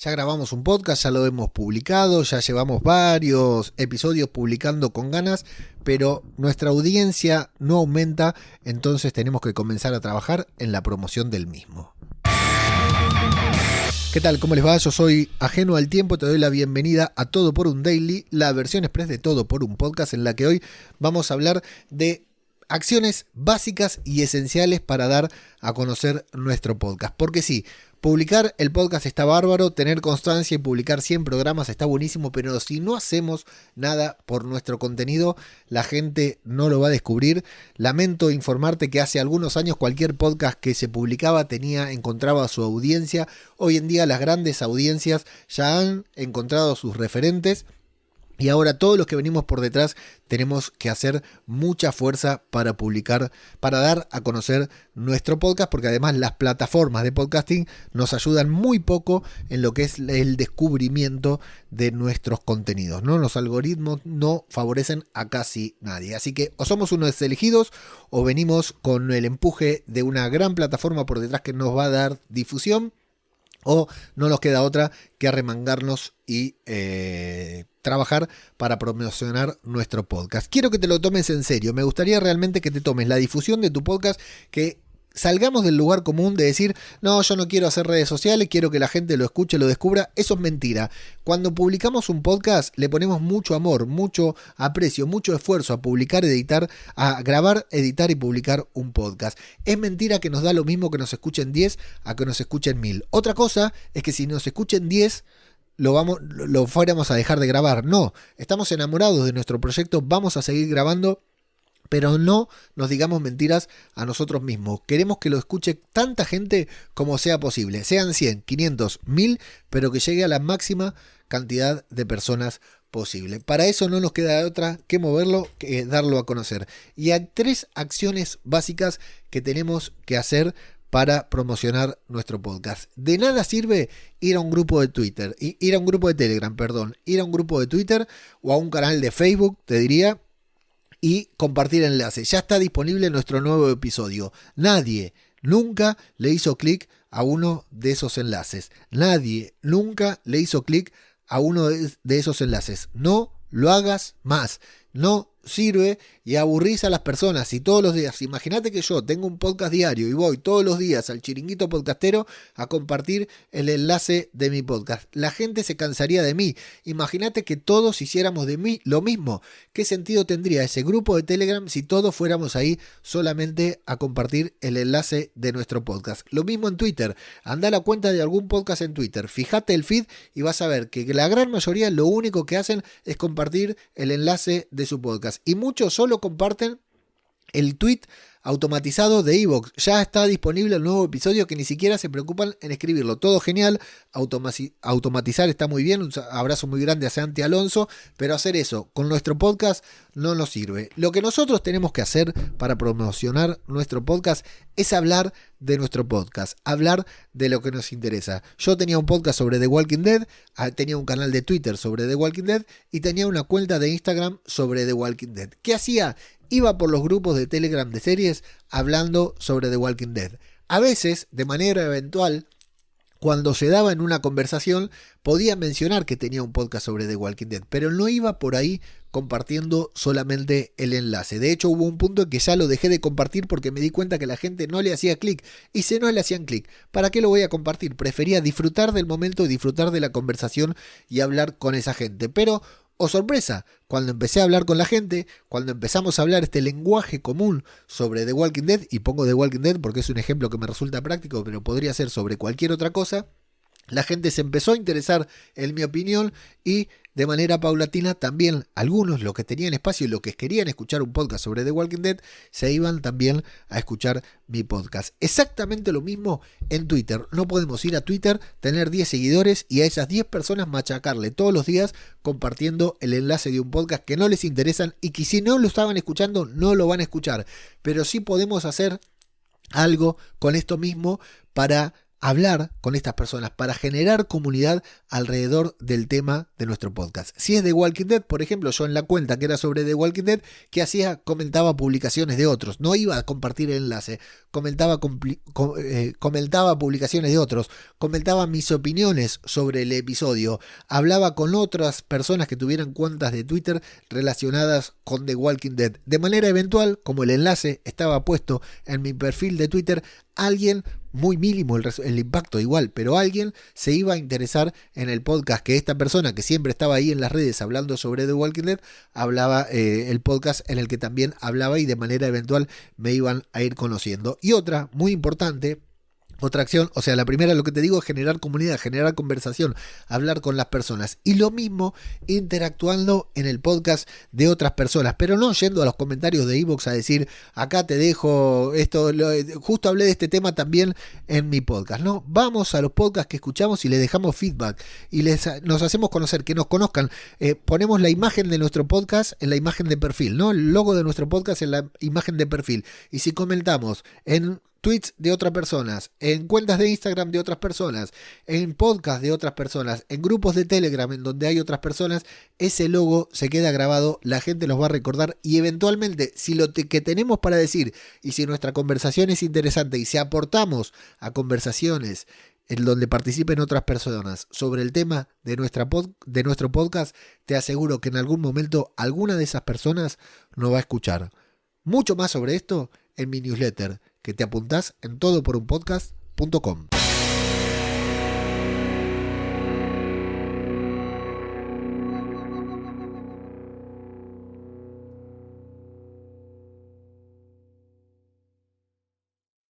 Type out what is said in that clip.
Ya grabamos un podcast, ya lo hemos publicado, ya llevamos varios episodios publicando con ganas, pero nuestra audiencia no aumenta, entonces tenemos que comenzar a trabajar en la promoción del mismo. ¿Qué tal? ¿Cómo les va? Yo soy Ajeno al Tiempo, te doy la bienvenida a Todo por un Daily, la versión express de Todo por un Podcast, en la que hoy vamos a hablar de acciones básicas y esenciales para dar a conocer nuestro podcast. Porque sí, publicar el podcast está bárbaro, tener constancia y publicar 100 programas está buenísimo, pero si no hacemos nada por nuestro contenido, la gente no lo va a descubrir. Lamento informarte que hace algunos años cualquier podcast que se publicaba encontraba su audiencia. Hoy en día las grandes audiencias ya han encontrado sus referentes. Y ahora todos los que venimos por detrás tenemos que hacer mucha fuerza para publicar, para dar a conocer nuestro podcast, porque además las plataformas de podcasting nos ayudan muy poco en lo que es el descubrimiento de nuestros contenidos, ¿no? Los algoritmos no favorecen a casi nadie. Así que o somos unos elegidos o venimos con el empuje de una gran plataforma por detrás que nos va a dar difusión, o no nos queda otra que arremangarnos y trabajar para promocionar nuestro podcast. Quiero que te lo tomes en serio. Me gustaría realmente que te tomes la difusión de tu podcast, que salgamos del lugar común de decir, no, yo no quiero hacer redes sociales, quiero que la gente lo escuche, lo descubra. Eso es mentira. Cuando publicamos un podcast le ponemos mucho amor, mucho aprecio, mucho esfuerzo a publicar, editar, a grabar, editar y publicar un podcast. Es mentira que nos da lo mismo que nos escuchen 10 a que nos escuchen 1000. Otra cosa es que si nos escuchen 10 lo fuéramos a dejar de grabar. No, estamos enamorados de nuestro proyecto, vamos a seguir grabando, pero no nos digamos mentiras a nosotros mismos. Queremos que lo escuche tanta gente como sea posible. Sean 100, 500, 1000, pero que llegue a la máxima cantidad de personas posible. Para eso no nos queda otra que moverlo, que darlo a conocer. Y hay 3 acciones básicas que tenemos que hacer para promocionar nuestro podcast. De nada sirve ir a un grupo de Twitter, ir a un grupo de Telegram, ir a un grupo de Twitter o a un canal de Facebook, te diría, y compartir enlaces. Ya está disponible nuestro nuevo episodio. Nadie nunca le hizo clic a uno de esos enlaces. Nadie nunca le hizo clic a uno de esos enlaces. No lo hagas más. No sirve y aburrís a las personas. Y todos los días, imagínate que yo tengo un podcast diario y voy todos los días al Chiringuito Podcastero a compartir el enlace de mi podcast. La gente se cansaría de mí. Imagínate que todos hiciéramos de mí lo mismo. ¿Qué sentido tendría ese grupo de Telegram si todos fuéramos ahí solamente a compartir el enlace de nuestro podcast? Lo mismo en Twitter. Anda a la cuenta de algún podcast en Twitter, fíjate el feed y vas a ver que la gran mayoría lo único que hacen es compartir el enlace de su podcast. Y muchos solo comparten el tweet automatizado de iVoox. Ya está disponible el nuevo episodio, que ni siquiera se preocupan en escribirlo. Todo genial, automatizar está muy bien. Un abrazo muy grande a Santi Alonso, pero hacer eso con nuestro podcast no nos sirve. Lo que nosotros tenemos que hacer para promocionar nuestro podcast es hablar de nuestro podcast, hablar de lo que nos interesa. Yo tenía un podcast sobre The Walking Dead, tenía un canal de Twitter sobre The Walking Dead y tenía una cuenta de Instagram sobre The Walking Dead. ¿Qué hacía? Iba por los grupos de Telegram de series hablando sobre The Walking Dead. A veces, de manera eventual, cuando se daba en una conversación, podía mencionar que tenía un podcast sobre The Walking Dead, pero no iba por ahí compartiendo solamente el enlace. De hecho, hubo un punto en que ya lo dejé de compartir porque me di cuenta que la gente no le hacía clic. Y si no le hacían clic, ¿para qué lo voy a compartir? Prefería disfrutar del momento, disfrutar de la conversación y hablar con esa gente. Pero, oh sorpresa, cuando empecé a hablar con la gente, cuando empezamos a hablar este lenguaje común sobre The Walking Dead, y pongo The Walking Dead porque es un ejemplo que me resulta práctico, pero podría ser sobre cualquier otra cosa, la gente se empezó a interesar en mi opinión y de manera paulatina también algunos, los que tenían espacio y los que querían escuchar un podcast sobre The Walking Dead, se iban también a escuchar mi podcast. Exactamente lo mismo en Twitter. No podemos ir a Twitter, tener 10 seguidores y a esas 10 personas machacarle todos los días compartiendo el enlace de un podcast que no les interesan y que si no lo estaban escuchando no lo van a escuchar. Pero sí podemos hacer algo con esto mismo para hablar con estas personas, para generar comunidad alrededor del tema de nuestro podcast. Si es The Walking Dead, por ejemplo, yo en la cuenta que era sobre The Walking Dead, ¿qué hacía? Comentaba publicaciones de otros, no iba a compartir el enlace, comentaba publicaciones de otros, comentaba mis opiniones sobre el episodio, hablaba con otras personas que tuvieran cuentas de Twitter relacionadas con The Walking Dead. De manera eventual, como el enlace estaba puesto en mi perfil de Twitter, alguien, muy mínimo el impacto igual, pero alguien se iba a interesar en el podcast que esta persona que siempre estaba ahí en las redes hablando sobre The Walking Dead, hablaba, el podcast en el que también hablaba, y de manera eventual me iban a ir conociendo. Y otra muy importante, otra acción, o sea, la primera, lo que te digo, es generar comunidad, generar conversación, hablar con las personas. Y lo mismo interactuando en el podcast de otras personas, pero no yendo a los comentarios de iVoox a decir, acá te dejo esto, justo hablé de este tema también en mi podcast. No, vamos a los podcasts que escuchamos y les dejamos feedback y nos hacemos conocer, que nos conozcan. Ponemos la imagen de nuestro podcast en la imagen de perfil, ¿no? El logo de nuestro podcast en la imagen de perfil. Y si comentamos en tweets de otras personas, en cuentas de Instagram de otras personas, en podcast de otras personas, en grupos de Telegram en donde hay otras personas, ese logo se queda grabado, la gente los va a recordar, y eventualmente, si lo que tenemos para decir y si nuestra conversación es interesante y si aportamos a conversaciones en donde participen otras personas sobre el tema de nuestro podcast, te aseguro que en algún momento alguna de esas personas nos va a escuchar. Mucho más sobre esto en mi newsletter, que te apuntás en todoporunpodcast.com.